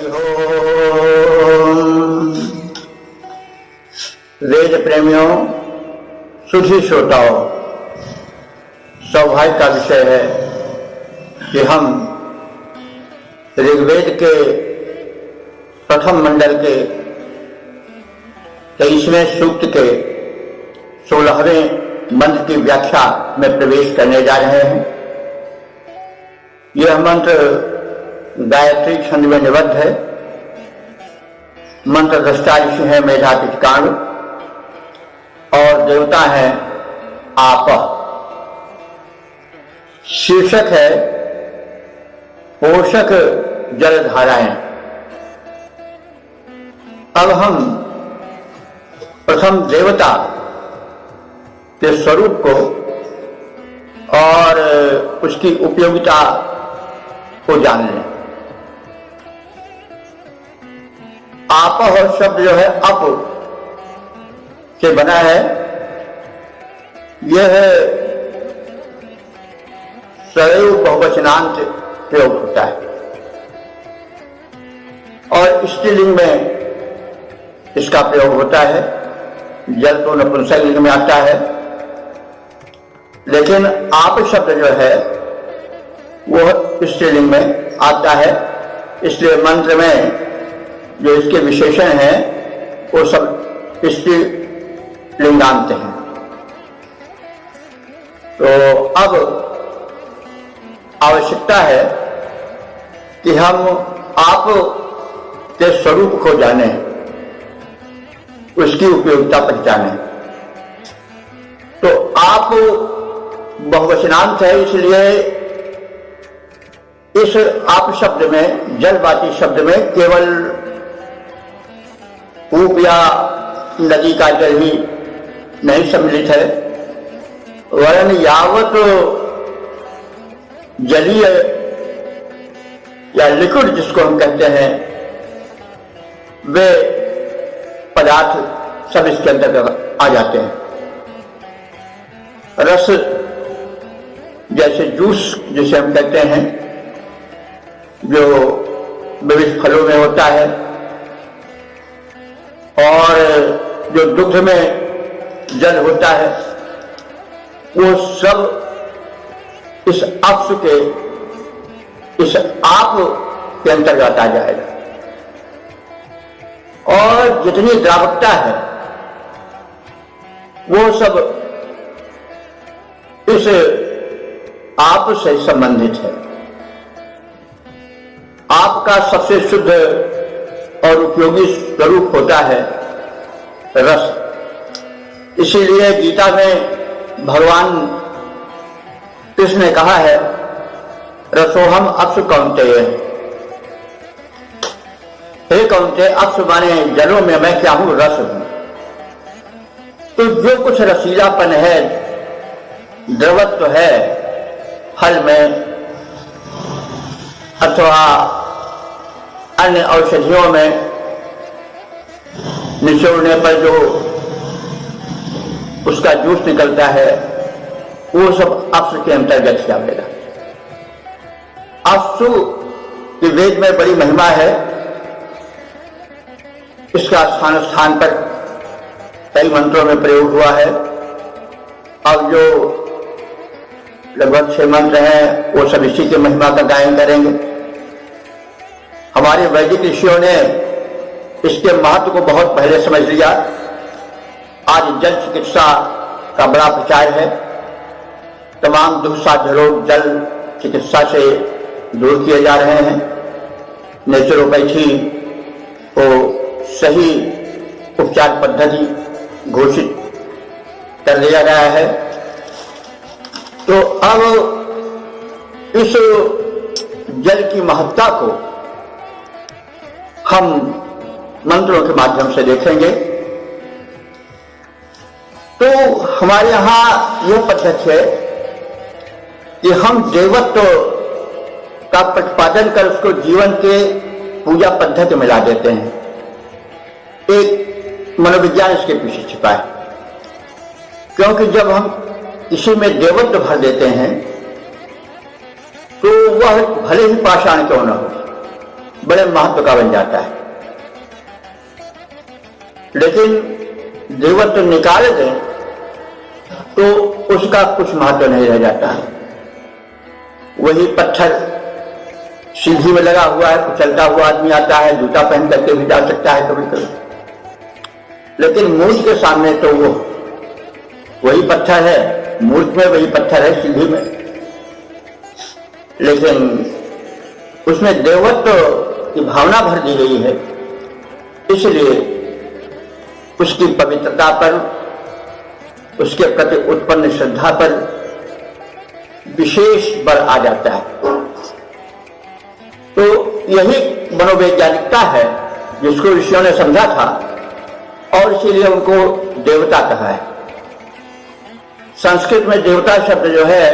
हरि ओम। वेद प्रेमियों, सुधी श्रोताओं, सौभाग्य का विषय है कि हम ऋग्वेद के प्रथम मंडल के 23वें सूक्त के 16वें मंत्र की व्याख्या में प्रवेश करने जा रहे हैं। यह मंत्र गायत्री छंद में निबद्ध है। मंत्र दृष्टा ऋषि है मेधातिकांड और देवता है आप। शीर्षक है पोषक जलधाराएं। अब हम प्रथम देवता के स्वरूप को और उसकी उपयोगिता को जान लें। आप शब्द जो है अप से बना है। यह सदैव बहुवचनांत प्रयोग होता है और स्त्रीलिंग में इसका प्रयोग होता है। जल तो नपुंसक लिंग में आता है, लेकिन आप शब्द जो है वह स्त्रीलिंग में आता है। इसलिए मंत्र में जो इसके विशेषण हैं वो सब स्त्रीलिंगांत हैं। तो अब आवश्यकता है कि हम आप के स्वरूप को जाने, उसकी उपयोगिता पहचाने। तो आप बहुवचनांत है, इसलिए इस आप शब्द में, जलवाची शब्द में केवल कूप या नदी का जल ही नहीं सम्मिलित है, वरन यावत जलीय या लिक्विड जिसको हम कहते हैं वे पदार्थ सब इसके अंतर्गत आ जाते हैं। रस जैसे जूस जिसे हम कहते हैं, जो विविध फलों में होता है, और जो दुग्ध में जल होता है, वो सब इस अप्स के, इस आप के अंतर्गत आ जाएगा। और जितनी द्रावकता है वो सब इस आप से संबंधित है। आपका सबसे शुद्ध और उपयोगी स्वरूप होता है रस। इसीलिए गीता में भगवान कृष्ण ने कहा है, रसोहम अप्सु कौन्तेय। हे कौन्तेय, अप्सु माने जलों में मैं क्या हूं? रस हूं। तो जो कुछ रसीलापन है, द्रवत्व है फल में अथवा अन्य औषधियों में निचोड़ने पर जो उसका जूस निकलता है, वो सब अप्सु के अंतर्गत ही आवेगा। अप्सु की वेद में बड़ी महिमा है। इसका स्थान स्थान पर कई मंत्रों में प्रयोग हुआ है। अब जो लगभग 6 मंत्र हैं वो सब इसी की महिमा का गायन करेंगे। हमारे वैदिक ऋषियों ने इसके महत्व को बहुत पहले समझ लिया। आज जल चिकित्सा का बड़ा प्रचार है। तमाम दुख साध्य रोग जल चिकित्सा से दूर किए जा रहे हैं। नेचुरोपैथी को सही उपचार पद्धति घोषित कर दिया गया है। तो अब इस जल की महत्ता को हम मंत्रों के माध्यम से देखेंगे। तो हमारे यहां यह पद्धति है कि हम देवत्व का प्रतिपादन कर उसको जीवन के पूजा पद्धति में ला देते हैं। एक मनोविज्ञान इसके पीछे छिपा है, क्योंकि जब हम इसी में देवत्व भर देते हैं तो वह भले ही पाषाण क्यों न हो, बड़े महत्व का बन जाता है। लेकिन देवत्व निकाल दें तो उसका कुछ महत्व नहीं रह जाता है। वही पत्थर सीढ़ी में लगा हुआ है, तो चलता हुआ आदमी आता है, जूता पहन करके भी जा सकता है कभी कभी, लेकिन मूर्ति के सामने तो वो वही पत्थर है, मूर्ति में वही पत्थर है सीढ़ी में, लेकिन उसमें देवत्व की भावना भर दी गई है, इसलिए उसकी पवित्रता पर, उसके प्रति उत्पन्न श्रद्धा पर विशेष बल आ जाता है। तो यही मनोवैज्ञानिकता है जिसको ऋषियों ने समझा था और इसीलिए उनको देवता कहा है। संस्कृत में देवता शब्द जो है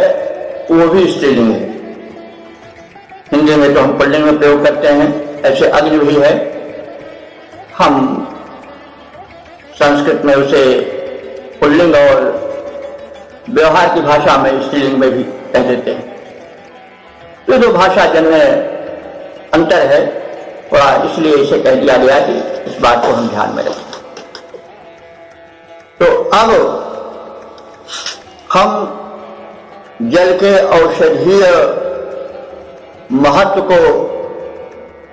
वो भी स्त्रीलिंग है। हिंदी में तो हम पुल्लिंग में प्रयोग करते हैं, ऐसे अग्नि भी है, हम संस्कृत में उसे पुल्लिंग और व्यवहार की भाषा में स्त्रीलिंग में भी कह देते हैं। तो जो भाषा जन्य अंतर है थोड़ा, इसलिए इसे कह दिया गया कि इस बात को हम ध्यान में रखें। तो अब हम जल के औषधीय महत्व को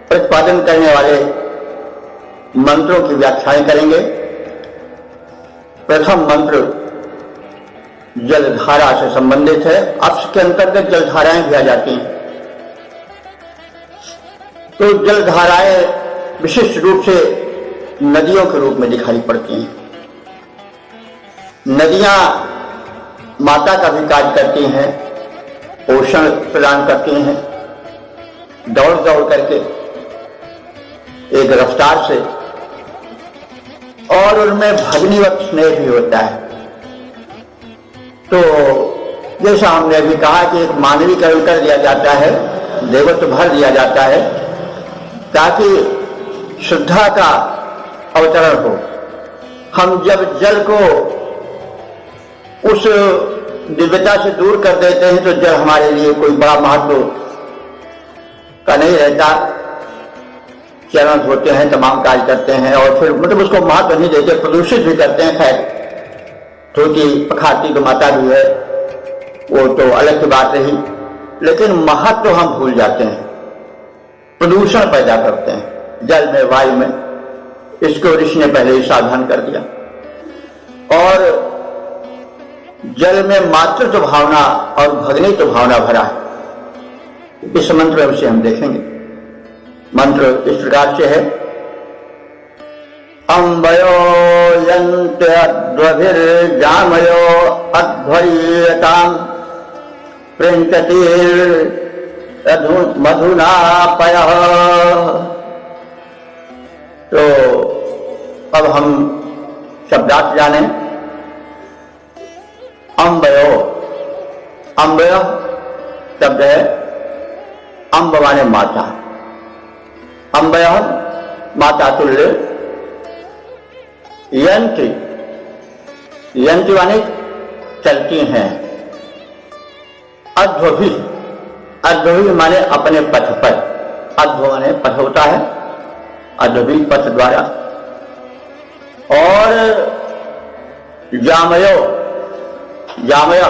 प्रतिपादन करने वाले मंत्रों की व्याख्याएं करेंगे। प्रथम मंत्र जलधारा से संबंधित है। अप्स के अंतर्गत जलधाराएं भी आ जाती हैं। तो जलधाराएं विशिष्ट रूप से नदियों के रूप में दिखाई पड़ती हैं। नदियां माता का भी कार्य करती हैं, पोषण प्रदान करती हैं, दौड़ दौड़ करके एक रफ्तार से, और उनमें भगनीवत स्नेह भी होता है। तो जैसा हमने अभी कहा कि एक मानवीकरण कर दिया जाता है, देवत्व भर दिया जाता है ताकि शुद्धा का अवतरण हो। हम जब जल को उस दिव्यता से दूर कर देते हैं तो जल हमारे लिए कोई बड़ा महत्व का नहीं रहता। चरण होते हैं, तमाम कार्य करते हैं और फिर मतलब उसको महत्व नहीं देते, प्रदूषित भी करते हैं। खैर, धोती पखाती तो माता भी है, वो तो अलग की बात रही, लेकिन महत्व हम भूल जाते हैं, प्रदूषण पैदा करते हैं जल में, वायु में। इसको ऋषि ने पहले ही सावधान कर दिया। और जल में मातृत्व भावना और भगनीत्व भावना भरा है। इस मंत्र में से हम देखेंगे। मंत्र इस प्रकार से है, अम्बयो यन्त्यध्वभिर्जामयो अध्वर्यताम् प्रिंचतीर् मधुनापयः। तो अब हम शब्दार्थ जाने। अम्बयो, अम्बय शब्द है, अम्ब माने माता, अम्बय माता तुल्य, यंत्र, यंत्र माने चलती हैं, अध्वभि, अध्वभि माने अपने पथ पर, अध्व माने पथ होता है, अध्वभि पथ द्वारा। और जामयो, जामय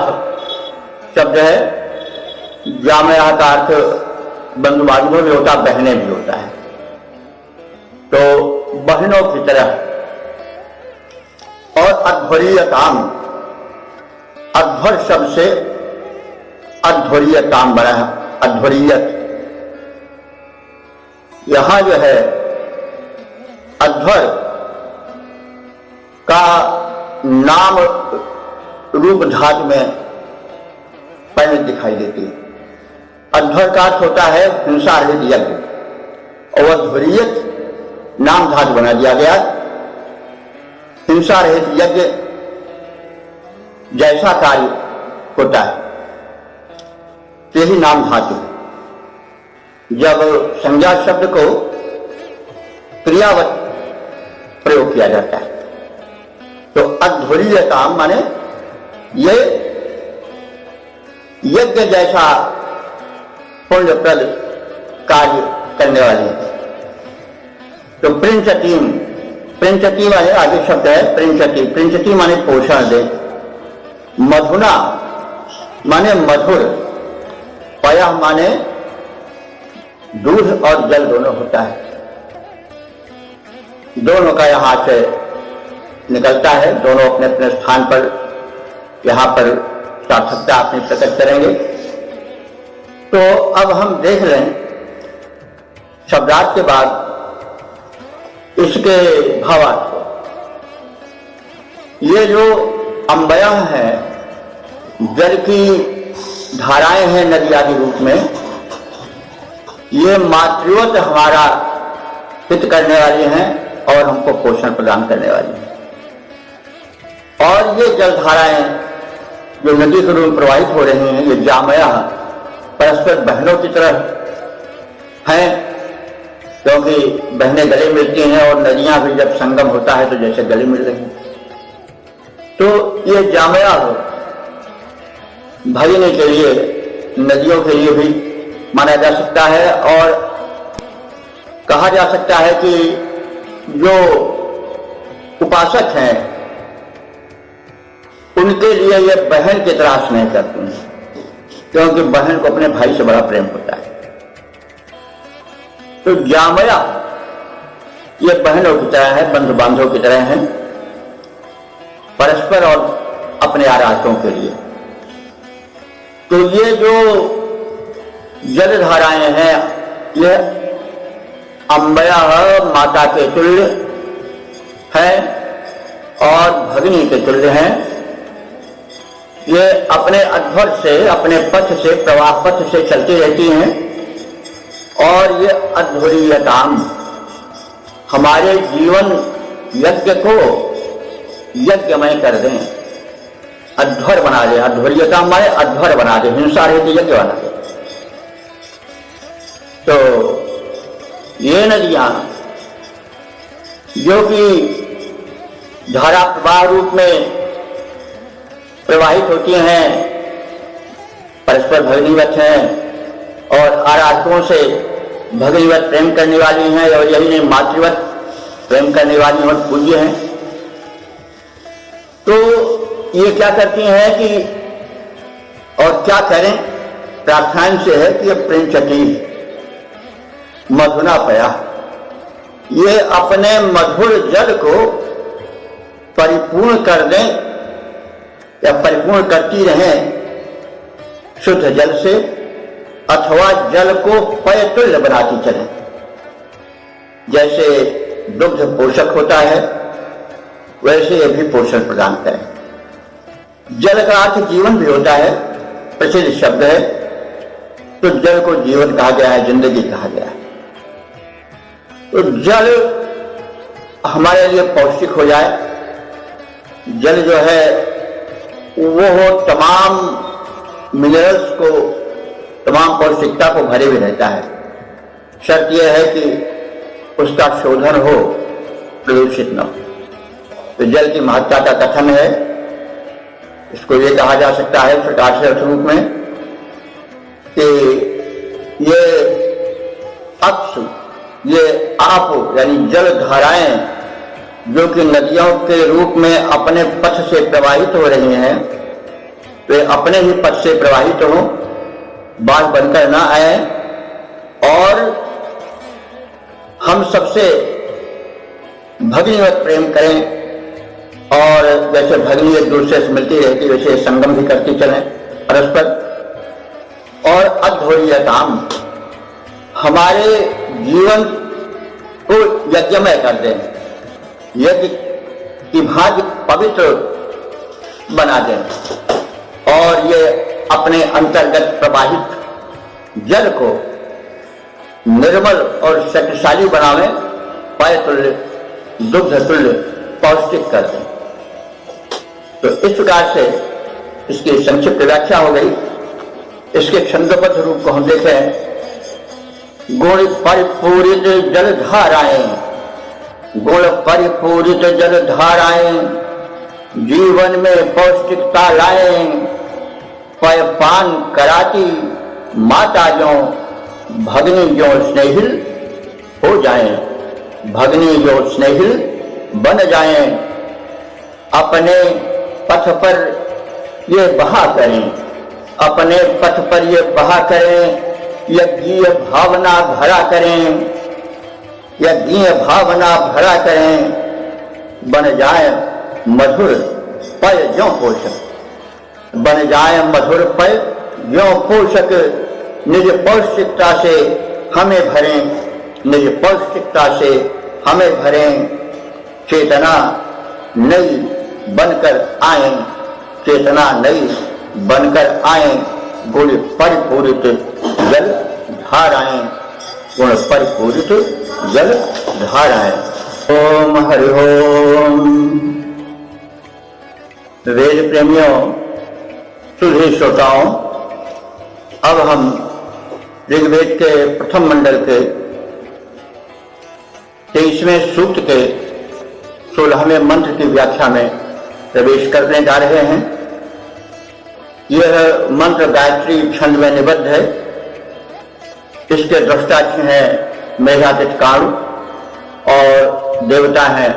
शब्द है, जामय का अर्थ बंधु बांधवों में होता, बहनें भी होता है, तो बहनों की तरह। और अध्वर्यताम, अध्वर शब्द से अध्वर्यताम बना है, अध्वर्यत। यहां जो है अध्वर का नाम रूप धातु में परिणत दिखाई देती है। अध्वर का अर्थ होता है हिंसा रहित यज्ञ, और अध्वर्यत नाम धातु बना दिया गया। हिंसा रहित यज्ञ जैसा कार्य होता है, यही नाम धातु है। जब संज्ञा शब्द को क्रियावत प्रयोग किया जाता है तो अध्वर्यताम माने ये यज्ञ जैसा पुण्यप्रद कार्य करने वाली है। तो प्रिंचतीम, प्रिंचती माने आगे शब्द है प्रिंचती, प्रिंचती माने पोषण दे। मधुना माने मधुर, पयः माने दूध और जल दोनों होता है, दोनों का यहां से निकलता है, दोनों अपने अपने स्थान पर यहां पर सार्थकता अपनी प्रकट करेंगे। तो अब हम देख लें शब्दार्थ के बाद इसके भावार्थ को। ये जो अम्बयः है, जल की धाराएं हैं नदी आदि रूप में, ये मातृवत हमारा हित करने वाली हैं और हमको पोषण प्रदान करने वाली हैं। और ये जलधाराएं जो नदी के रूप में प्रवाहित हो रही हैं, ये जामयः परस्पर बहनों की तरह हैं, क्योंकि बहनें गले मिलती हैं और नदियां भी जब संगम होता है तो जैसे गले मिल रही हैं। तो ये जामयः भगने के लिए, नदियों के लिए भी माना जा सकता है और कहा जा सकता है कि जो उपासक हैं उनके लिए ये बहन की तरह स्नेह करते हैं, क्योंकि बहन को अपने भाई से बड़ा प्रेम होता है। तो जामयः ये बहनों की तरह है, बंधु बांधवों की तरह है, परस्पर और अपने आराधकों के लिए। तो ये जो जलधाराएं हैं, ये अम्बयः माता के तुल्य है और भगिनी के तुल्य हैं। ये अपने अध्वर से, अपने पथ से, प्रवाह पथ से चलती रहती हैं और ये अध्वर्यताम हमारे जीवन यज्ञ को यज्ञमय कर दें, अध्वर बना दे। अध्वर्यताम माने अध्वर बना दे, हिंसा रहती यज्ञ बना दे। तो ये नदियां जो कि धारा प्रवाह रूप में प्रवाहित होती हैं, परस्पर भगनीवत हैं और आराधकों से भगनीवत प्रेम करने वाली हैं, और यही नहीं मातृवत प्रेम करने वाली और पूज्य हैं। तो ये क्या करती हैं कि, और क्या करें, प्रार्थना से है कि ये प्रिंचती मधुना पयः, ये अपने मधुर जल को परिपूर्ण कर दें या परिपूर्ण करती रहें शुद्ध जल से, अथवा जल को पय तुल्य बनाती चलें। जैसे दुग्ध पोषक होता है वैसे ये भी पोषण प्रदान करें। जल का अर्थ जीवन भी होता है, प्रसिद्ध शब्द है, तो जल को जीवन कहा गया है, जिंदगी कहा गया है। तो जल हमारे लिए पौष्टिक हो जाए, जल जो है वो तमाम मिनरल्स को, तमाम पौष्टिकता को भरे हुए रहता है। शर्त यह है कि उसका शोधन हो, प्रदूषित न हो। तो जल की महत्ता का कथन है, इसको ये कहा जा सकता है प्रकार से अर्थ रूप में कि ये अक्ष, ये आप यानी जल धाराएं जो कि नदियों के रूप में अपने पथ से प्रवाहित हो रही हैं, वे अपने ही पथ से प्रवाहित हों, बाढ़ बनकर ना आए, और हम सबसे भगनीवत प्रेम करें, और जैसे भगनी एक दूसरे से मिलती रहती वैसे संगम भी करती चलें परस्पर। और अध्वर्यताम हमारे जीवन को यज्ञमय कर दें, यज्ञ की भांति पवित्र बना दें, और ये अपने अंतर्गत प्रवाहित जल को निर्मल और शक्तिशाली बनावे, पय तुल्य, दुग्ध तुल्य पौष्टिक कर दें। तो इस प्रकार से इसकी संक्षिप्त व्याख्या हो गई। इसके छंदोबद्ध रूप को हम देखें, गुण परिपूरित जल धाराएं, गुण परिपूरित जल धाराएं जीवन में पौष्टिकता लाएं, पय पान कराती माता जो भगनी जो स्नेहिल हो जाएं। भगनी जो स्नेहिल बन जाएं, अपने पथ पर ये बहा करें, अपने पथ पर ये बहा करें, यज्ञीय भावना भरा करें, यज्ञीय भावना भरा करें, बन जाए मधुर पय ज्यों पोषक, बन जाए मधुर पय ज्यों पोषक, निज पौष्टिकता से हमें भरें, निज पौष्टिकता से हमें भरें, चेतना नई बनकर आए, चेतना नई बनकर आए, गुण परिपूरित जल धाराएं, गुण परिपूरित जल धाराएं। ओम हरि ओम। वेद प्रेमियों, सुधे श्रोताओं, अब हम ऋग्वेद के प्रथम मंडल के 23वें सूक्त के 16वें मंत्र की व्याख्या में प्रवेश करने जा रहे हैं। यह मंत्र गायत्री छंद में निबद्ध है। इसके दृष्टा हैं मेघातीत काणु और देवता हैं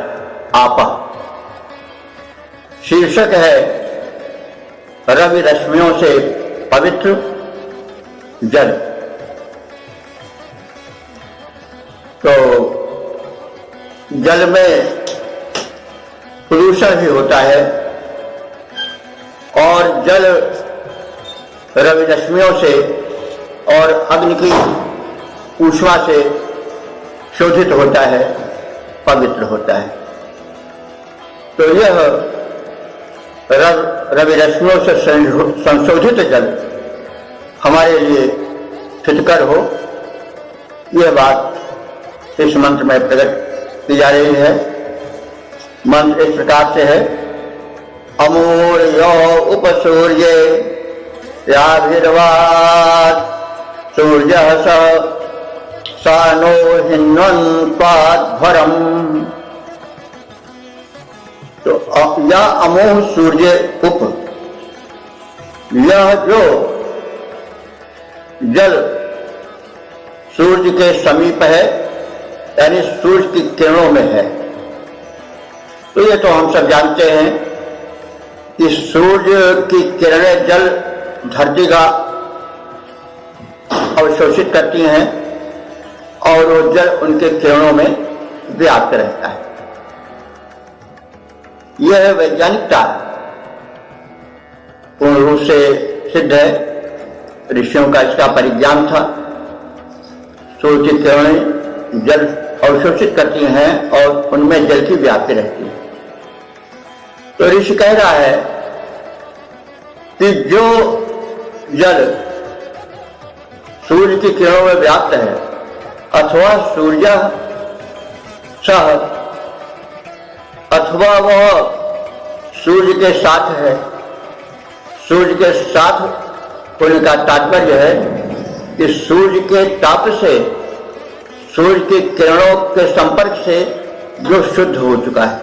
आपा। शीर्षक है रवि रश्मियों से पवित्र जल। तो जल में प्रदूषण भी होता है और जल रवि रश्मियों से और अग्नि की ऊष्मा से शोधित होता है, पवित्र होता है। तो यह रवि रश्मियों से संशोधित जल हमारे लिए हितकर हो, यह बात इस मंत्र में प्रकट की जा रही है। मंत्र इस प्रकार से है, अमूर्यो उपसूर्ये याभिर्वाद सूर्यः स नो हिन्वन्त्वाध्वरम्। तो या अमोह सूर्य उप, यह जो जल सूर्य के समीप है, यानी सूर्य की किरणों में है। तो ये तो हम सब जानते हैं कि सूर्य की किरणें जल धरती का अवशोषित करती हैं और वो जल उनके किरणों में व्याप्त रहता है। यह वैज्ञानिकता पूर्ण रूप से सिद्ध है। ऋषियों का इसका परिज्ञान था। सूर्य की किरणें जल अवशोषित करती हैं और उनमें जल की व्याप्ति रहती है। तो ऋषि कह रहा है कि जो जल सूर्य की किरणों में व्याप्त है, अथवा सूर्य सह, अथवा वह सूर्य के साथ है। सूर्य के साथ होने का तात्पर्य है कि सूर्य के ताप से, सूर्य की किरणों के संपर्क से जो शुद्ध हो चुका है।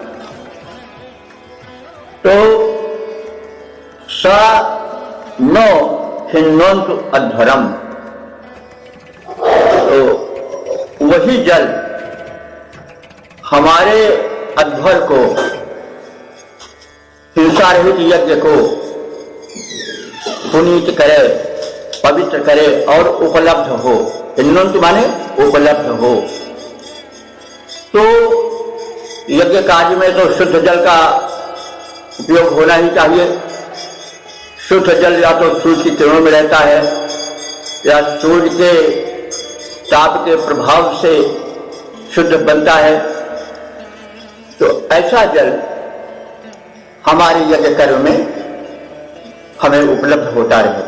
तो सा नो हिन्वन्तु अध्वरम, तो वही जल हमारे अध्वर को, हिंसा रहित यज्ञ को पुनीत करे, पवित्र करे और उपलब्ध हो। हिन्वन्तु माने उपलब्ध हो। तो यज्ञ कार्य में तो शुद्ध जल का उपयोग होना ही चाहिए। शुद्ध जल या तो सूर्य की किरणों में रहता है या सूर्य के ताप के प्रभाव से शुद्ध बनता है। तो ऐसा जल हमारे यज्ञ कर्म में हमें उपलब्ध होता रहे।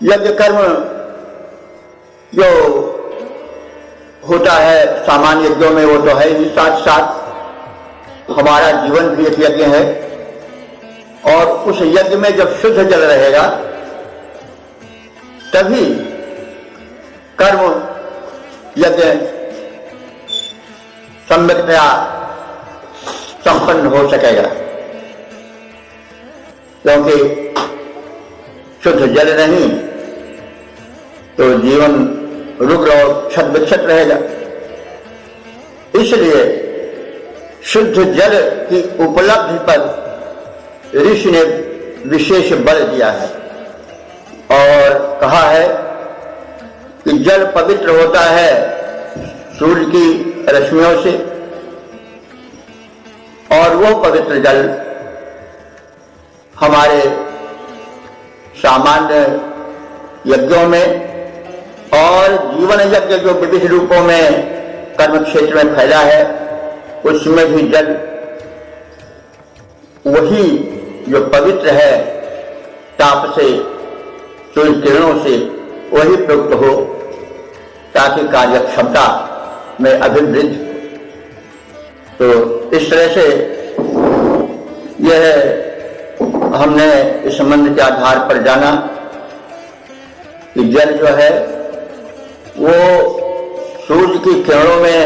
यज्ञ कर्म जो होता है सामान्य यज्ञों में, वो तो है ही, साथ साथ हमारा जीवन भी एक यज्ञ है। और उस यज्ञ में जब शुद्ध जल रहेगा तभी कर्म यज्ञ सम्यकतया संपन्न हो सकेगा। क्योंकि शुद्ध जल नहीं तो जीवन रुग्ण और क्षत विक्षत रहेगा। इसलिए शुद्ध जल की उपलब्धि पर ऋषि ने विशेष बल दिया है और कहा है कि जल पवित्र होता है सूर्य की रश्मियों से, और वो पवित्र जल हमारे सामान्य यज्ञों में और जीवन यज्ञ जो विविध रूपों में कर्म क्षेत्र में फैला है उसमें भी जल वही जो पवित्र है ताप से, सूर्य किरणों से वही प्रयुक्त हो ताकि कार्य क्षमता में अभिवृद्धि। तो इस तरह से यह हमने इस संबंध के आधार पर जाना कि जल जो है वो सूर्य की किरणों में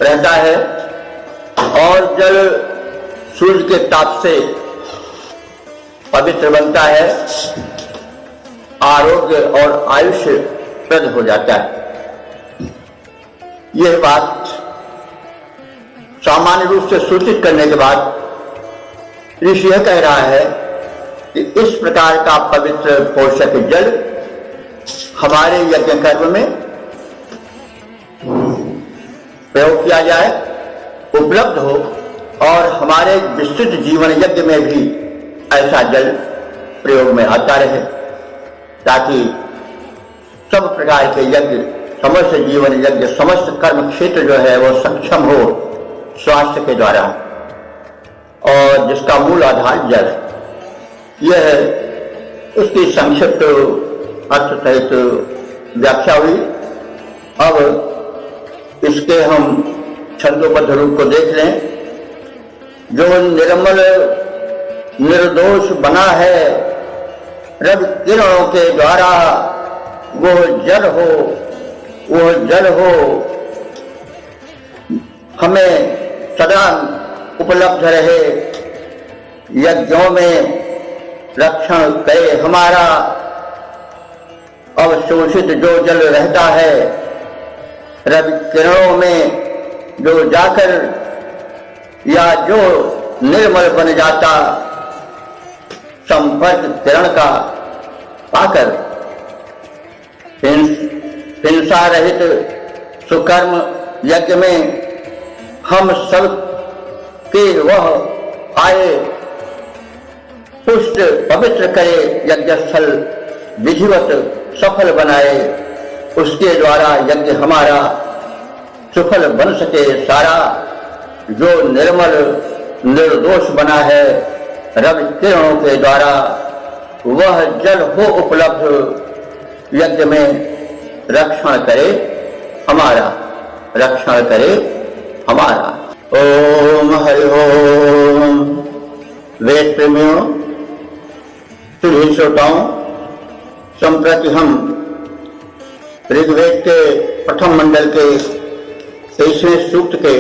रहता है और जल सूर्य के ताप से पवित्र बनता है, आरोग्य और आयुष्य प्रद हो जाता है। यह बात सामान्य रूप से सूचित करने के बाद ऋषि यह कह रहा है कि इस प्रकार का पवित्र पोषक जल हमारे यज्ञ कर्म में प्रयोग किया जाए, उपलब्ध हो और हमारे विस्तृत जीवन यज्ञ में भी ऐसा जल प्रयोग में आता रहे ताकि सब प्रकार के यज्ञ, समस्त जीवन यज्ञ, समस्त कर्म क्षेत्र जो है वो सक्षम हो स्वास्थ्य के द्वारा, और जिसका मूल आधार जल है। यह इसकी संक्षिप्त अर्थ सहित व्याख्या हुई। अब इसके हम छंदोबद्ध रूप को देख लें। जो निर्मल निर्दोष बना है रवि किरणों के द्वारा, वो जल हो, वो जल हो हमें सदा उपलब्ध रहे, यज्ञों में रक्षण करे हमारा। अवशोषित जो जल रहता है रवि किरणों में जो जाकर या जो निर्मल बन जाता संपर्क किरण का पाकर हिंसा रहित सुकर्म यज्ञ में हम सब के वह आए पुष्ट पवित्र करे, यज्ञ स्थल विधिवत सफल बनाए, उसके द्वारा यज्ञ हमारा सफल बन सके सारा। जो निर्मल निर्दोष बना है रवि किरणों के द्वारा, वह जल हो उपलब्ध, यज्ञ में रक्षण करे हमारा, रक्षण करे हमारा। ओम हरि ओम। वेद प्रेमियों, सुधी श्रोताओं, संप्रति हम ऋग्वेद के प्रथम मंडल के 23वें सूक्त के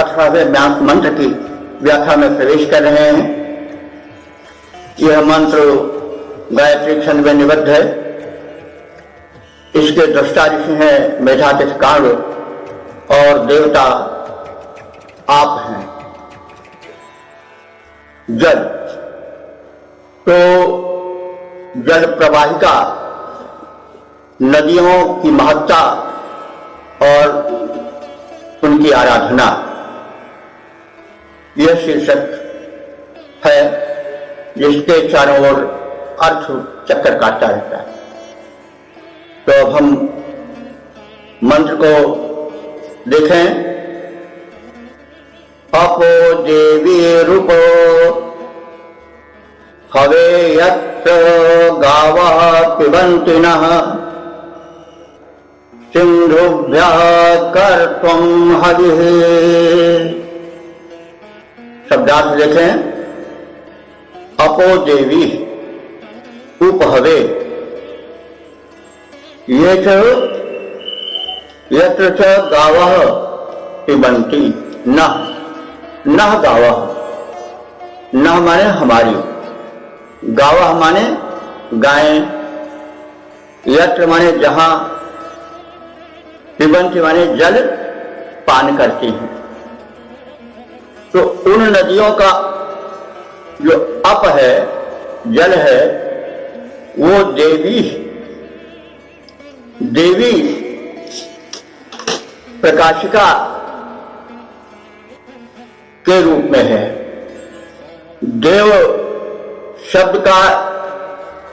18वें मंत्र की व्याख्या में प्रवेश कर रहे हैं। यह मंत्र गायत्री छंद में निबद्ध है। इसके दृष्टा ऋषि हैं मेधातिथि कांड और देवता आप हैं। जल तो जल प्रवाहिका, नदियों की महत्ता और उनकी आराधना, यह शीर्षक है जिसके चारों ओर अर्थ चक्कर काटता रहता है। तो अब हम मंत्र को देखें। अपो देवी रूपो हवे यत्र गावः पिबन्ति नः सिन्धुभ्यः कर्त्वं हविः। शब्दार्थ देखें। अपो देवी उपहवे, ये यत्र च गावः पिबन्ति नः, नः गावः, नः माने हमारी, गावः माने गायें, यत्र माने जहां, पिबन्ति माने जल पान करती हैं। तो उन नदियों का जो अप है, जल है, वो देवी प्रकाशिका के रूप में है। देव शब्द का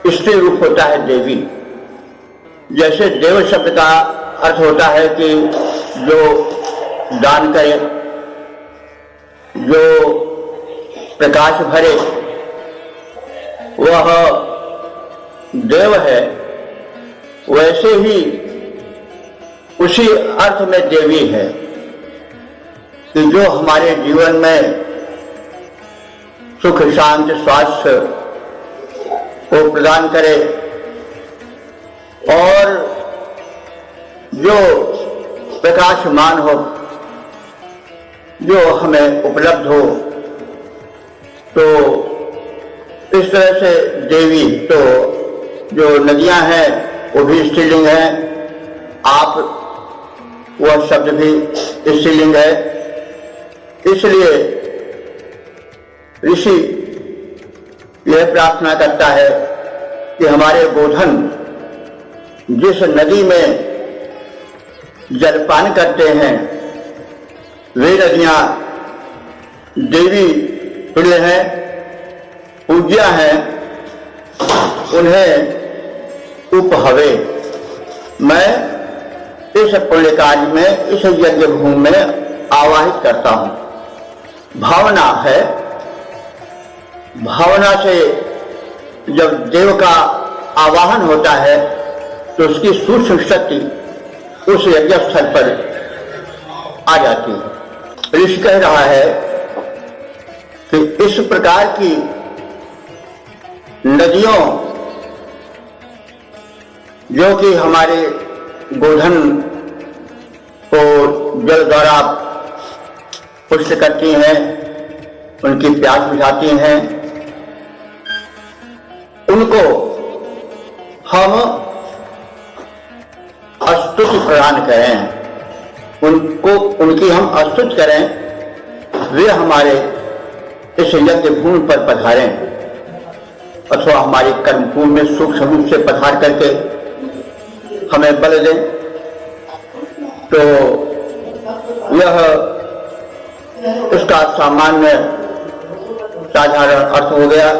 स्त्री रूप होता है देवी। जैसे देव शब्द का अर्थ होता है कि जो दान करे, जो प्रकाश भरे, वह देव है। वैसे ही उसी अर्थ में देवी है कि जो हमारे जीवन में सुख, शांति, स्वास्थ्य को प्रदान करे और जो प्रकाशमान हो, जो हमें उपलब्ध हो। तो इस तरह से देवी, तो जो नदियां हैं वो भी स्त्रीलिंग है, आप वह शब्द भी स्त्रीलिंग है। इसलिए ऋषि यह प्रार्थना करता है कि हमारे गोधन जिस नदी में जलपान करते हैं, वे नदियां देवी तुल्य हैं, पूज्या हैं, उन्हें उपहवे। मैं इस पुण्य कार्य में, इस यज्ञ भूमि में आवाहित करता हूं। भावना है, भावना से जब देव का आवाहन होता है तो उसकी सूक्ष्म शक्ति उस यज्ञ स्थल पर आ जाती है। ऋषि कह रहा है कि इस प्रकार की नदियों जो कि हमारे गोधन को जल द्वारा पुष्ट करती हैं, उनकी प्यास बुझाती हैं, उनको हम स्तुति प्रदान करें, उनको उनकी हम स्तुति करें। वे हमारे इस यज्ञ भूमि पर पधारें अथवा हमारी कर्म भूमि में सूक्ष्म रूप से पधार करके हमें बल दें। तो यह इसका सामान्य साधारण अर्थ हो गया।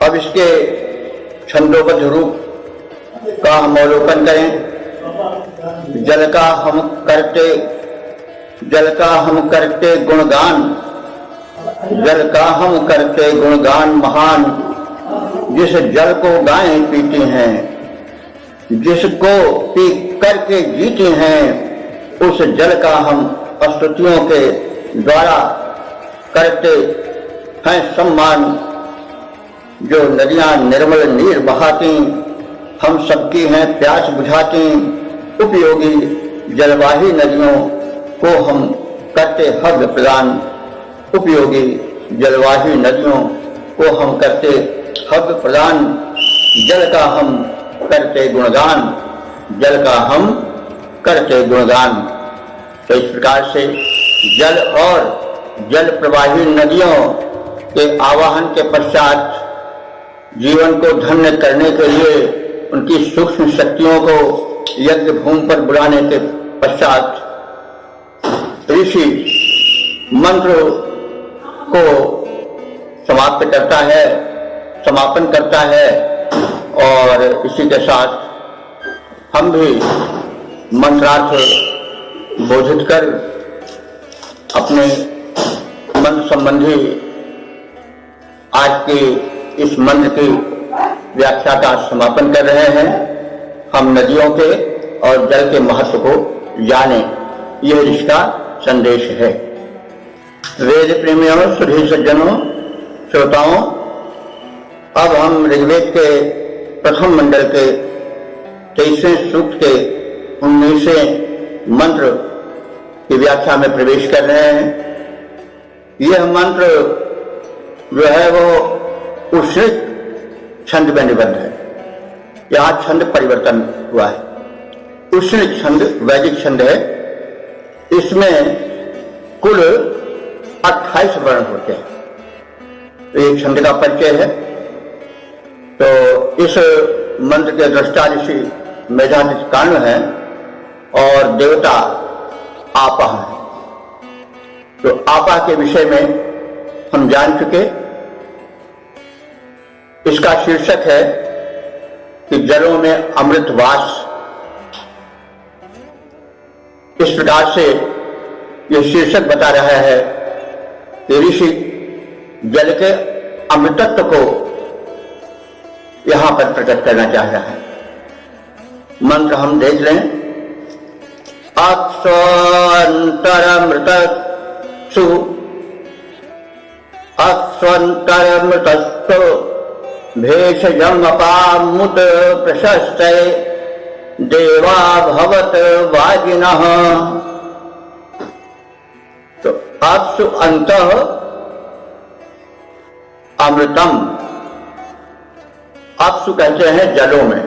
अब इसके छंदोबद्ध रूप का हम अवलोकन करें। जल का हम करते गुणगान, जल का हम करते गुणगान महान। जिस जल को गायें पीती हैं, जिसको पी करके जीती हैं, उस जल का हम स्तुतियों के द्वारा करते हैं सम्मान। जो नदियां निर्मल नीर बहाती, हम सबकी हैं प्यास बुझाती। उपयोगी जलवाही नदियों को हम करते हव्य प्रदान, उपयोगी जलवाही नदियों को हम करते हव्य प्रदान। जल का हम करते गुणगान, जल का हम करते गुणगान। तो इस प्रकार से जल और जल प्रवाही नदियों के आवाहन के पश्चात जीवन को धन्य करने के लिए उनकी सूक्ष्म शक्तियों को यज्ञ भूमि पर बुलाने के पश्चात ऋषि मंत्र को समाप्त करता है, समापन करता है। और इसी के साथ हम भी मंत्रार्थ बोधित कर अपने मंत्र संबंधी आज के इस मंत्र की व्याख्या का समापन कर रहे हैं। हम नदियों के और जल के महत्व को जाने, यह इसका संदेश है। वेद प्रेमियों, सुधी सज्जनों, श्रोताओं, अब हम ऋग्वेद के प्रथम मंडल के 23वें सूक्त के 19वें मंत्र की व्याख्या में प्रवेश कर रहे हैं। यह मंत्र जो है वो उश्रित छंद में निबद्ध है। यहाँ छंद परिवर्तन हुआ है। उश्रित छंद वैदिक छंद है इसमें कुल 28 वर्ण होते हैं। तो एक छंद का परिचय है। तो इस मंत्र के दृष्टा ऋषि मेधातिथि कर्ण है और देवता आपा है। तो आपा के विषय में हम जान चुके। इसका शीर्षक है कि जलों में अमृत वास। इस प्रकार से यह शीर्षक बता रहा है कि ऋषि जल के अमृतत्व को यहां पर प्रकट करना चाह रहा है। मंत्र हम देख लें। अक्षन्तरमृतसु अक्षन्तरमृतस्तु भेषजमपामुत प्रशस्ते देवा भवत वाजिनः। तो अक्षु अंतः अमृतम। अक्षु कहते हैं जलों में।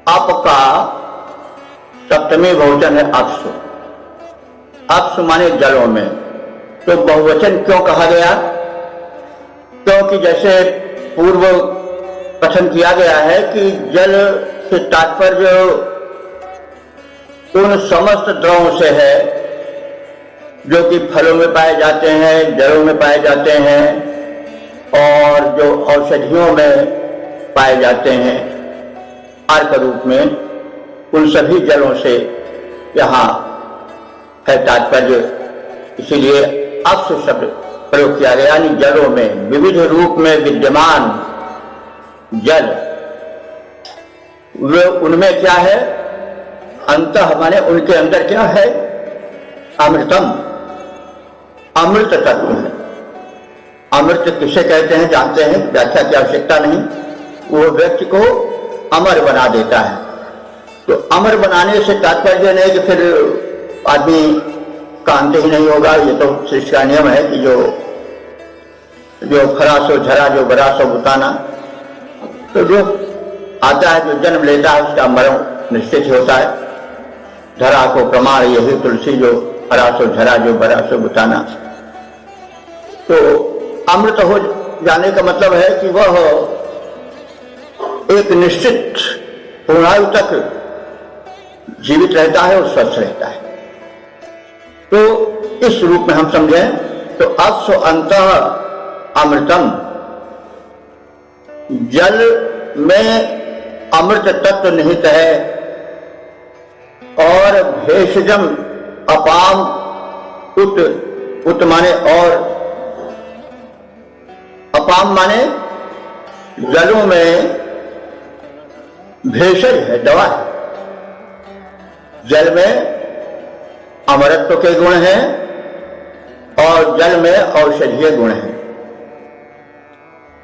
अप का सप्तमी बहुवचन है अक्षु। अक्षु माने जलों में। तो बहुवचन क्यों कहा गया? क्योंकि जैसे पूर्व कथन किया गया है कि जल से तात्पर्य उन समस्त द्रवों से है जो कि फलों में पाए जाते हैं, जलों में पाए जाते हैं और जो औषधियों में पाए जाते हैं अर्क रूप में, उन सभी जलों से यहाँ है तात्पर्य। इसीलिए अक्षु शब्द प्रयोग किया गया, यानी जलों में विविध रूप में विद्यमान जल। वे उनमें क्या है? अंतः माने उनके अंदर क्या है? अमृतम, अमृत तत्व है। अमृत किसे कहते हैं जानते हैं, व्याख्या की आवश्यकता नहीं। वो व्यक्ति को अमर बना देता है। तो अमर बनाने से तात्पर्य नहीं कि फिर आदमी का अंत ही नहीं होगा। ये तो सृष्टि का नियम है कि जो खरा सो झरा, जो बरा सो बुताना। तो जो आता है, जो जन्म लेता है, उसका मरण निश्चित होता है। धरा को प्रमाण यही तुलसी, जो हरा सो झरा, जो बरा सो बुताना। तो अमृत हो जाने का मतलब है कि वह एक निश्चित पूर्णायु तक जीवित रहता है और स्वस्थ रहता है। तो इस रूप में हम समझें तो अक्षु अंतः अमृतम, जल में अमृत तत्व निहित है। और भेषजम अपाम उत, उत माने और, अपाम माने जलों में भेषज है, दवा है। जल में अमरत्व के गुण हैं और जल में औषधीय गुण हैं।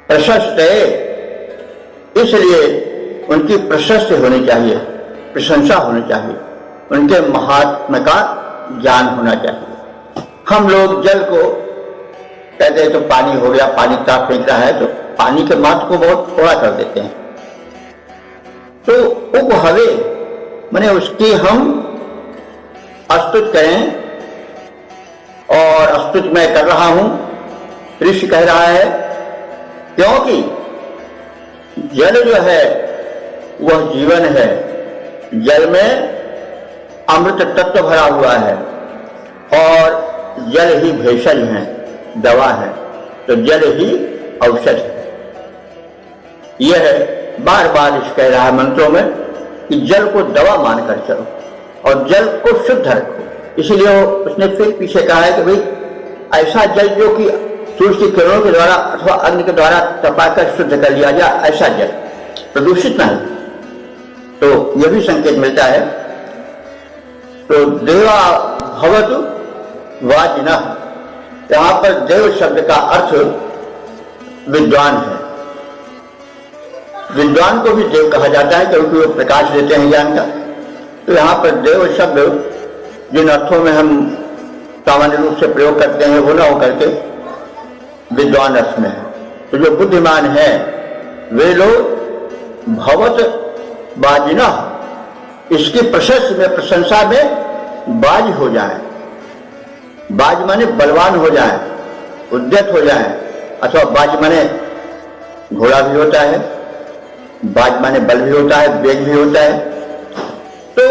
प्रशस्त है, इसलिए उनकी प्रशस्ति होनी चाहिए, प्रशंसा होनी चाहिए, उनके महात्म्य का ज्ञान होना चाहिए। हम लोग जल को कहते हैं तो पानी हो गया, पानी का फेंक रहा है, तो पानी के महत्व को बहुत थोड़ा कर देते हैं। तो उपहवे माने उसकी हम अस्तुत करें, और अस्तुत मैं कर रहा हूं, ऋषि कह रहा है, क्योंकि जल जो है वह जीवन है। जल में अमृत तत्व भरा हुआ है और जल ही भेषज है, दवा है। तो जल ही औषध है। यह बार बार इस कह रहा है मंत्रों में कि जल को दवा मानकर चलो और जल को शुद्ध रखो। इसीलिए उसने फिर पीछे कहा है कि भाई ऐसा जल जो कि सूर्य की किरणों के द्वारा अथवा अग्नि के द्वारा तपाकर शुद्ध कर लिया जाए, ऐसा जल प्रदूषित नहीं। तो यह भी संकेत मिलता है। तो देवा भवतु वाजिनः, यहां पर देव शब्द का अर्थ विद्वान है। विद्वान को भी देव कहा जाता है क्योंकि वो प्रकाश देते हैं ज्ञान का। तो यहां पर देव शब्द जिन अर्थों में हम सामान्य रूप से प्रयोग करते हैं वो न होकर के विद्वान अर्थ में है। तो जो बुद्धिमान है वे लोग भवत वाजिनः, इसकी प्रशंसा में बाज हो जाए। बाज माने बलवान हो जाए, उद्यत हो जाए, अथवा बाज माने घोड़ा भी होता है, बाज माने बल भी होता है, वेग भी होता है। तो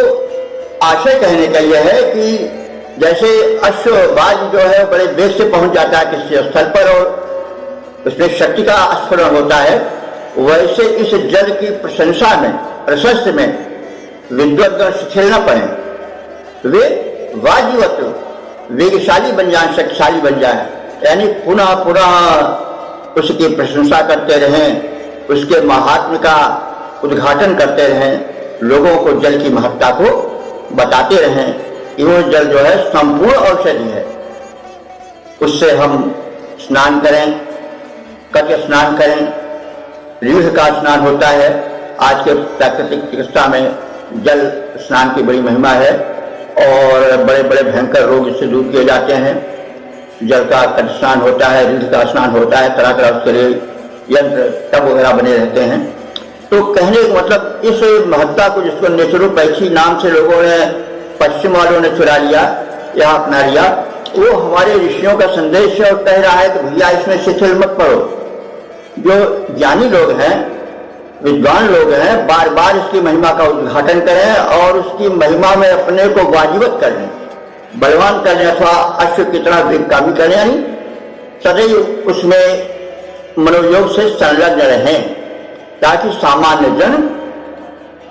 आशय कहने का यह है कि जैसे अश्वबाज जो है बड़े वेग से पहुंच जाता है किसी स्थल पर और उसमें शक्ति का स्फुरण होता है, वैसे इस जल की प्रशंसा में, प्रशस्ति में विद्वद्गण शिथिल न पड़े, वे वाजीवत वेगशाली बन जाए, शक्तिशाली बन जाए, यानी पुनः पुनः उसकी प्रशंसा करते रहें, उसके महात्म्य का उद्घाटन करते रहें, लोगों को जल की महत्ता को बताते रहें कि वो जल जो है संपूर्ण औषधि है। उससे हम स्नान करें, कट स्नान करें, रीढ़ का स्नान होता है। आज के प्राकृतिक चिकित्सा में जल स्नान की बड़ी महिमा है और बड़े बड़े भयंकर रोग इससे दूर किए जाते हैं। जल का कट स्नान होता है, रीढ़ का स्नान होता है, तरह तरह उसके लिए यंत्र टब वगैरह बने रहते हैं। तो कहने का मतलब इस महत्ता को, जिसको नेचुरोपैथी नाम से लोगों ने, पश्चिम वालों ने चुरा लिया या अपना लिया, वो हमारे ऋषियों का संदेश है और कह रहा है कि भैया इसमें शिथिल मत पड़ो। जो ज्ञानी लोग हैं, विद्वान लोग हैं, बार बार इसकी महिमा का उद्घाटन करें और उसकी महिमा में अपने को वाजिबत करें, बलवान करें, अथवा अश्व की तरह वेग का भी करें, यानी सदैव उसमें मनोयोग से संलग्न रहें, ताकि सामान्य जन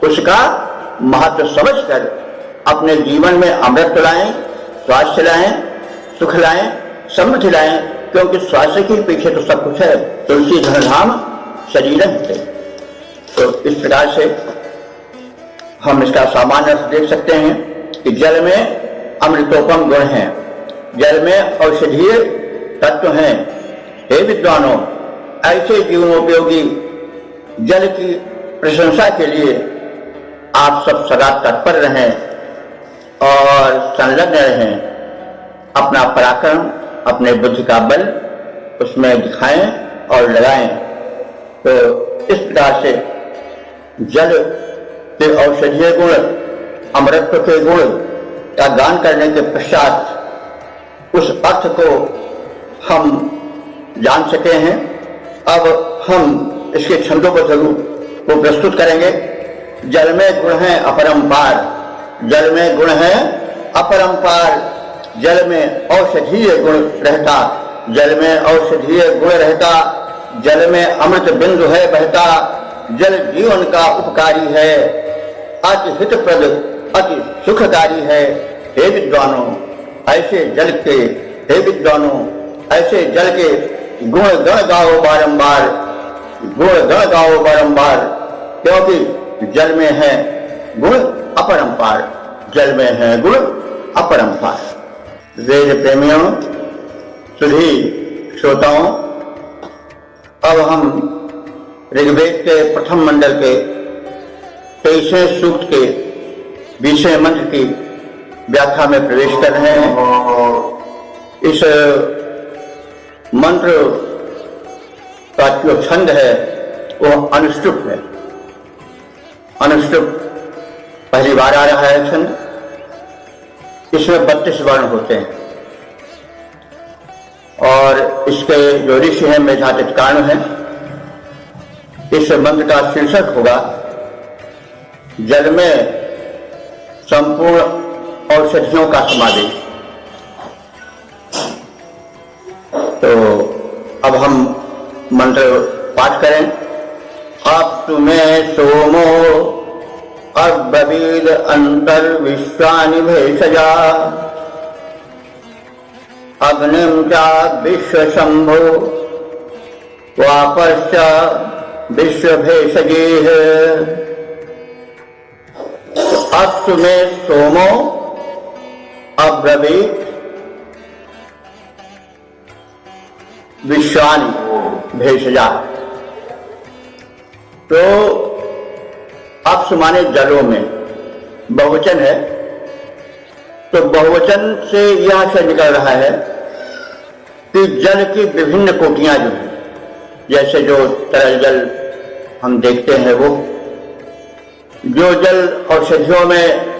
उसका महत्व समझकर अपने जीवन में अमृत लाएं, स्वास्थ्य लाएं, सुख लाएं, समृद्धि लाएं, क्योंकि स्वास्थ्य के पीछे तो सब कुछ है। तुलसी धन धाम शरीर है। तो इस प्रकार से हम इसका सामान्य अर्थ देख सकते हैं कि जल में अमृतोपम गुण हैं, जल में औषधीय तत्व हैं। हे विद्वानों, ऐसे जीवनोपयोगी जल की प्रशंसा के लिए आप सब सदा तत्पर रहें और संलग्न रहें। अपना पराक्रम, अपने बुद्धि का बल उसमें दिखाएं और लगाएं। तो इस प्रकार से जल के औषधीय गुण, अमृतत्व के गुण का गान करने के पश्चात उस अर्थ को हम जान सके हैं। अब हम इसके छंदोबद्ध रूप को प्रस्तुत करेंगे। जल में गुण है अपरंपार, जल में गुण है अपरंपार, जल में औषधीय गुण रहता, जल में औषधीय गुण रहता, जल में अमृत बिंदु है बहता, जल जीवन का उपकारी है, अति हितप्रद, अति सुखकारी है। हे विद्वानों, ऐसे जल के, हे विद्वानों, ऐसे जल के गुण गण गाओ बारंबार, गुण गण गाओ बारंबार, क्योंकि जल में है गुण अपरंपार, जल में है गुण अपरंपार। वेद प्रेमियों, सुधी श्रोताओं, अब हम ऋग्वेद के प्रथम मंडल के 23वें सूक्त के 20वें मंत्र की व्याख्या में प्रवेश कर रहे हैं। इस मंत्र का जो छंद है वो अनुष्टुप है। अनुष्टुप पहली बार आ रहा है छंद। इसमें 32 वर्ण होते हैं और इसके जो ऋषि हैं मेधातिथकार्ण हैं। इस मंत्र का शीर्षक होगा जल में संपूर्ण औषधियों का समावेश। तो अब हम मंत्र पाठ करें। अप्सु में सोमो अब्रवीद अंतर्विश्वानि भेषजा, अग्निं च विश्वशंभो वापश्च विश्वभेषजेः। अप्सु में सोमो अब्रवीद विश्वानि भेषजा। तो अप्सु माने जलों में, बहुवचन है। तो बहुवचन से यह आशय निकल रहा है कि जल की विभिन्न कोटियां जो हैं, जैसे जो तरल जल हम देखते हैं वो, जो जल औषधियों में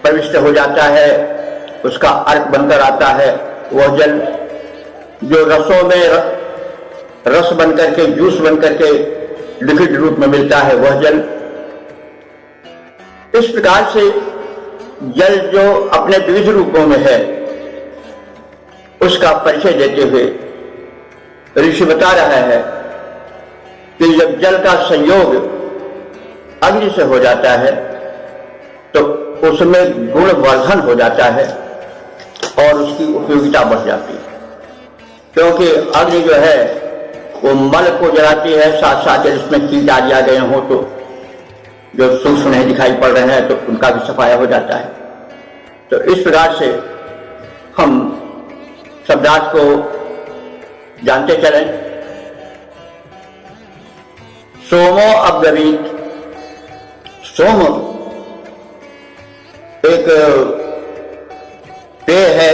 प्रविष्ट हो जाता है, उसका अर्क बनकर आता है, वह जल जो रसों में रस बनकर के, जूस बनकर के लिक्विड रूप में मिलता है, वह जल। इस प्रकार से जल जो अपने विविध रूपों में है, उसका परिचय देते हुए ऋषि बता रहा है कि जब जल का संयोग अग्नि से हो जाता है तो उसमें गुणवर्धन हो जाता है और उसकी उपयोगिता बढ़ जाती है, क्योंकि अग्नि जो है वो मल को जलाती है, साथ साथ इसमें कीट आदि आ गए हो तो जो सूक्ष्म नहीं दिखाई पड़ रहे हैं तो उनका भी सफाया हो जाता है। तो इस प्रकार से हम शब्दार्थ को जानते चलें। सोमो अब्रवीत, सोम एक पेय है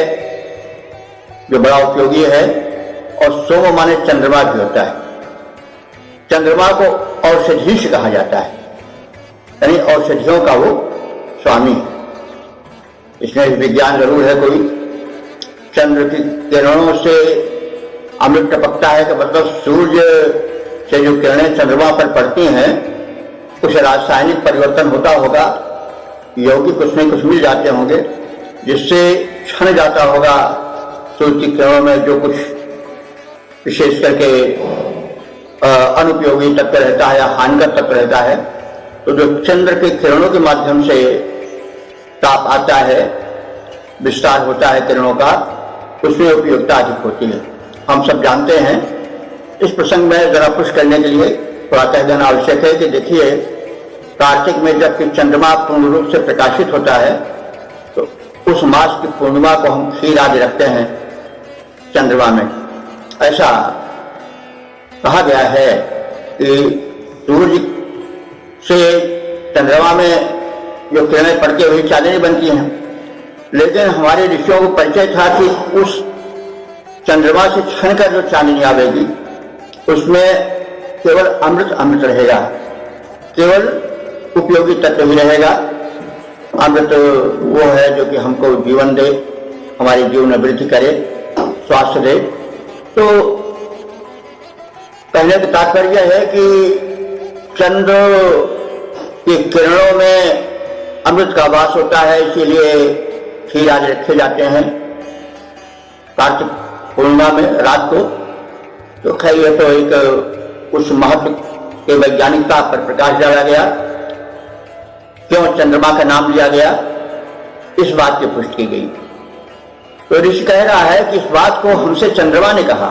जो बड़ा उपयोगी है, और सोम माने चंद्रमा भी होता है। चंद्रमा को औषधीश कहा जाता है, यानी औषधियों का वो स्वामी है। इसमें विज्ञान जरूर है कोई। चंद्र की किरणों से अमृत टपकता है कि मतलब सूर्य से जो किरणें चंद्रमा पर पड़ती हैं, कुछ रासायनिक परिवर्तन होता होगा, यौगिक उसमें कुछ मिल जाते होंगे, जिससे क्षण जाता होगा सूर्य की किरणों में जो कुछ विशेष करके अनुपयोगी तत्व रहता है या हानिकर तत्व रहता है। तो जो चंद्र के किरणों के माध्यम से ताप आता है, विस्तार होता है किरणों का, उसमें उपयोगिता अधिक होती है। हम सब जानते हैं। इस प्रसंग में जरा पुष्ट करने के लिए थोड़ा कह देना आवश्यक है कि देखिए, कार्तिक में जबकि चंद्रमा पूर्ण रूप से प्रकाशित होता है तो उस मास की पूर्णिमा को हम खीर आदि रखते हैं चंद्रमा में। ऐसा कहा गया है कि सूर्य से चंद्रमा में जो किरणें पड़ के हुई चांदनी बनती हैं, लेकिन हमारे ऋषियों को परिचय था कि उस चंद्रमा से छन कर जो चांदनी आवेगी उसमें केवल अमृत रहेगा, केवल उपयोगी तत्व ही रहेगा। अमृत वो है जो कि हमको जीवन दे, हमारे जीवन में वृद्धि करे, स्वास्थ्य दे। तो कहने का तात्पर्य है कि चंद्र की किरणों में अमृत का वास होता है, इसीलिए खीर आदि रखे जाते हैं कार्तिक पूर्णिमा में रात को। तो खैर ये तो एक उस महत्व के वैज्ञानिकता पर प्रकाश डाला गया, क्यों चंद्रमा का नाम लिया गया, इस बात की पुष्टि की गई। तो ऋषि कह रहा है कि इस बात को हमसे चंद्रमा ने कहा।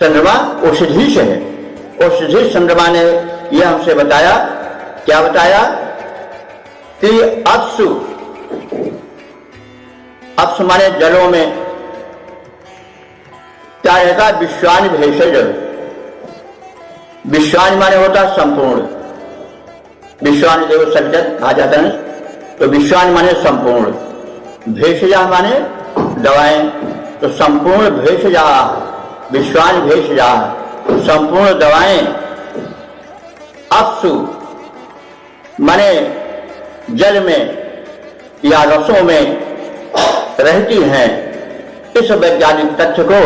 चंद्रमा औषधीश है, औषधीश चंद्रमा ने यह हमसे बताया। क्या बताया कि अपसु, अपसु माने जलों में क्या रहता, विश्वानि भेषज। विश्वानि माने होता संपूर्ण, विश्वानि देव सज्जत कहा जाता है। तो विश्वानि माने संपूर्ण, भेषजा माने दवाएं, तो संपूर्ण भेषजा, विश्वानि भेषजा संपूर्ण दवाएं। अपसु माने जल में या रसों में रहती हैं। इस वैज्ञानिक तथ्य को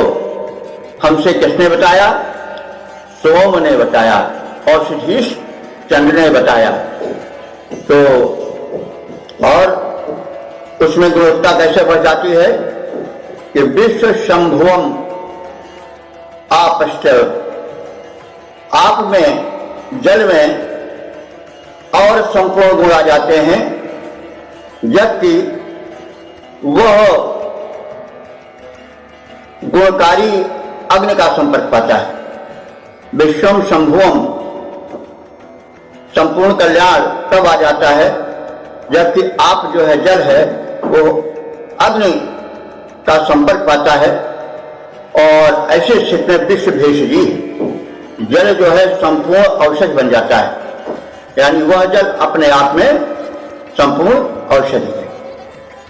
हमसे किसने बताया? सोम ने बताया, औषधीश चंद्र ने बताया। तो और उसमें गुणवत्ता कैसे बढ़ जाती है कि विश्व शंभुवम आपश्च, आप में जल में और संपूर्ण गुण आ जाते हैं, जबकि वह गुणकारी अग्नि का संपर्क पाता है। विश्वम शंभुवम, संपूर्ण कल्याण तब आ जाता है जबकि आप जो है जल है वो अग्नि का संपर्क पाता है। और ऐसे स्थिति में विश्व भेषजी, जल जो है संपूर्ण औषध बन जाता है, यानी वह जल अपने आप में संपूर्ण औषधि है।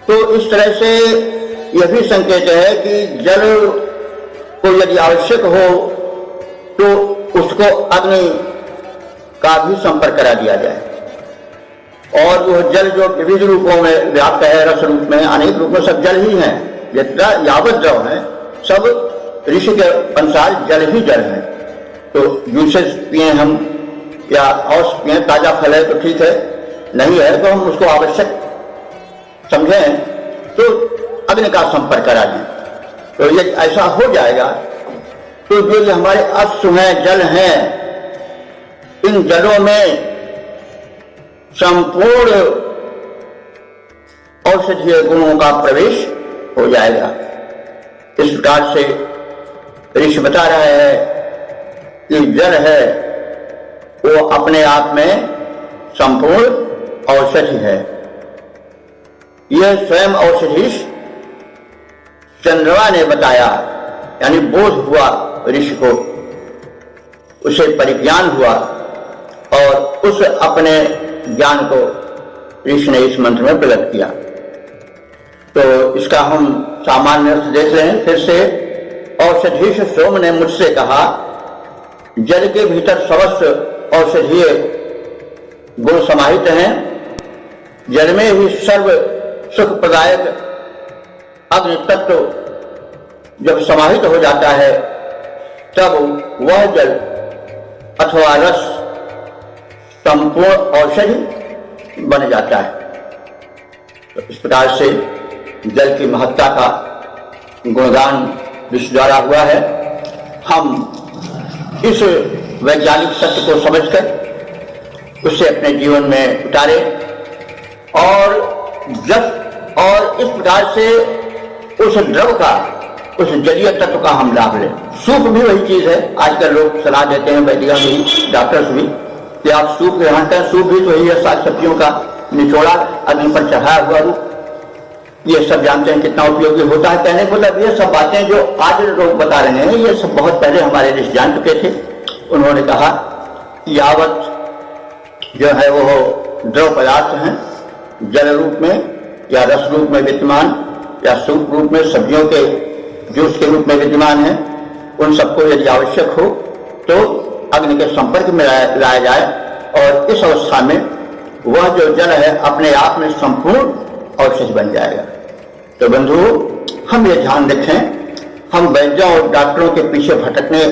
तो इस तरह से यह भी संकेत है कि जल को यदि आवश्यक हो तो उसको अग्नि का भी संपर्क करा दिया जाए। और वो जल जो विविध रूपों में व्याप्त है, रस रूप में, अनेक रूप में, सब जल ही है। जितना यावत द्रव है सब ऋषि के अनुसार जल ही जल है। तो जूसेस पिए हम या औष पिए, ताजा फल है तो ठीक है, नहीं है तो हम उसको आवश्यक समझें तो अग्नि का संपर्क करा दें। तो ये ऐसा हो जाएगा तो जो ये हमारे अश्व हैं, जल हैं, इन जलों में संपूर्ण औषधीय गुणों का प्रवेश हो जाएगा। इस प्रकार से ऋषि बता रहा है कि जल है वो अपने आप में संपूर्ण औषधि है। यह स्वयं औषधि चंद्रमा ने बताया, यानी बोध हुआ ऋषि को, उसे परिज्ञान हुआ और उस अपने ज्ञान को ऋषि ने इस मंत्र में प्रकट किया। तो इसका हम सामान्य अर्थ देख रहे हैं फिर से। औषधीश सोम ने मुझसे कहा, जल के भीतर समस्त औषधीय गुण समाहित हैं। जल में ही सर्व सुख प्रदायक अग्नि तत्व जब समाहित हो जाता है तब वह जल अथवा रस संपूर्ण औषधि बन जाता है। तो इस प्रकार से जल की महत्ता का गुणगान विश्व द्वारा हुआ है। हम इस वैज्ञानिक सत्य को समझकर उसे अपने जीवन में उतारे और इस प्रकार से उस द्रव का, उस जलीय तत्व का हम लाभ लें। सूप भी वही चीज है। आजकल लोग सलाह देते हैं, वैदिका भी, डॉक्टर्स भी, कि आप सूप ग्रहण करें। सूप भी तो यही है, साग सब्जियों का निचोड़ा, अग्नि पर चढ़ाया हुआ रूप। ये सब जानते हैं कितना उपयोगी होता है। कहने को मतलब ये सब बातें जो आज लोग बता रहे हैं, ये सब बहुत पहले हमारे ऋषि जान चुके थे। उन्होंने कहा यावत जो है वो द्रव पदार्थ हैं, जल रूप में या रस रूप में विद्यमान या सूप रूप में, सब्जियों के जूस के रूप में विद्यमान है, उन सबको यदि आवश्यक हो तो अग्नि के संपर्क में लाया जाए और इस अवस्था में वह जो जल है अपने आप में संपूर्ण औषधि बन जाएगा। तो बंधु, हम ये ध्यान रखें, हम वैद्यों और डॉक्टरों के पीछे भटकने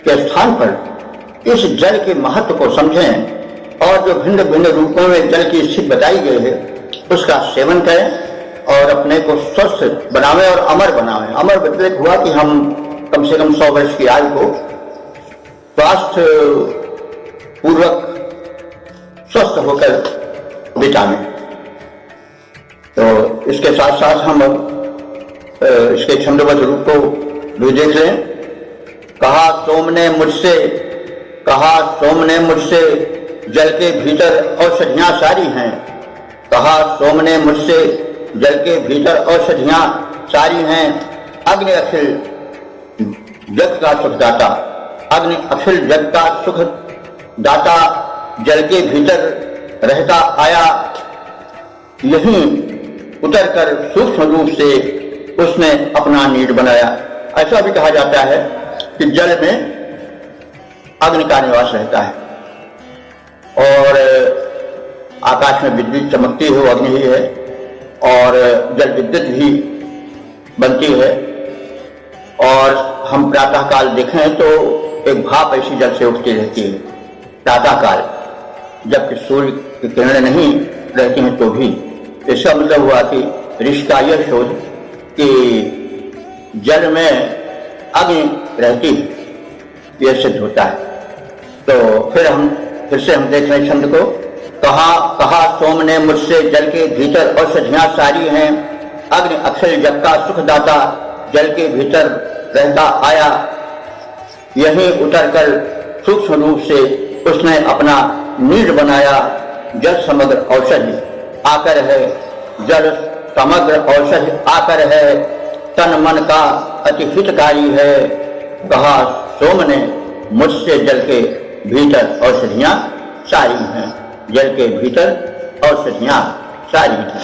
के स्थान पर इस जल के महत्व को समझें और जो भिन्न भिन्न रूपों में जल की स्थिति बताई गई है उसका सेवन करें और अपने को स्वस्थ बनावें और अमर बनावें। अमर मतलब हुआ कि हम कम से कम 100 वर्ष की आयु को स्वास्थ्य पूर्वक स्वस्थ होकर बितावें। तो इसके साथ साथ हम इसके छंदोबद्ध रूप को भी देख लें। कहा सोम ने मुझसे जल के भीतर औषधियां सारी हैं। कहा सोम ने मुझसे जल के भीतर औषधियां सारी हैं। अग्नि अखिल जग का सुखदाता, अग्नि अखिल जग का सुख दाता जल के भीतर रहता आया। यहीं उतर कर सूक्ष्म रूप से उसने अपना नीड बनाया। ऐसा भी कहा जाता है कि जल में अग्नि का निवास रहता है और आकाश में विद्युत चमकती है, वो अग्नि ही है, और जल विद्युत भी बनती है। और हम प्रातः काल देखें तो एक भाप ऐसी जल से उठती रहती है प्रातः काल, जबकि सूर्य की किरणें नहीं रहती हैं तो भी। इसका मतलब हुआ कि ऋषि का यह शोध कि जल में अग्नि रहती है, यह सिद्ध होता है। तो फिर से हम देख रहे छंद को। कहा सोम ने मुझसे जल के भीतर औषधियां सारी हैं। अग्नि अक्षर जग का सुखदाता जल के भीतर रहता आया। यहीं उतरकर सूक्ष्म रूप से उसने अपना नीड बनाया। जल समग्र औषधि आकर है, जल समग्र औषधि आकर है, तन मन का अति हितकारी है। कहा सोम ने मुझसे जल के भीतर औषधियां सारी हैं, जल के भीतर औषधियां सारी हैं।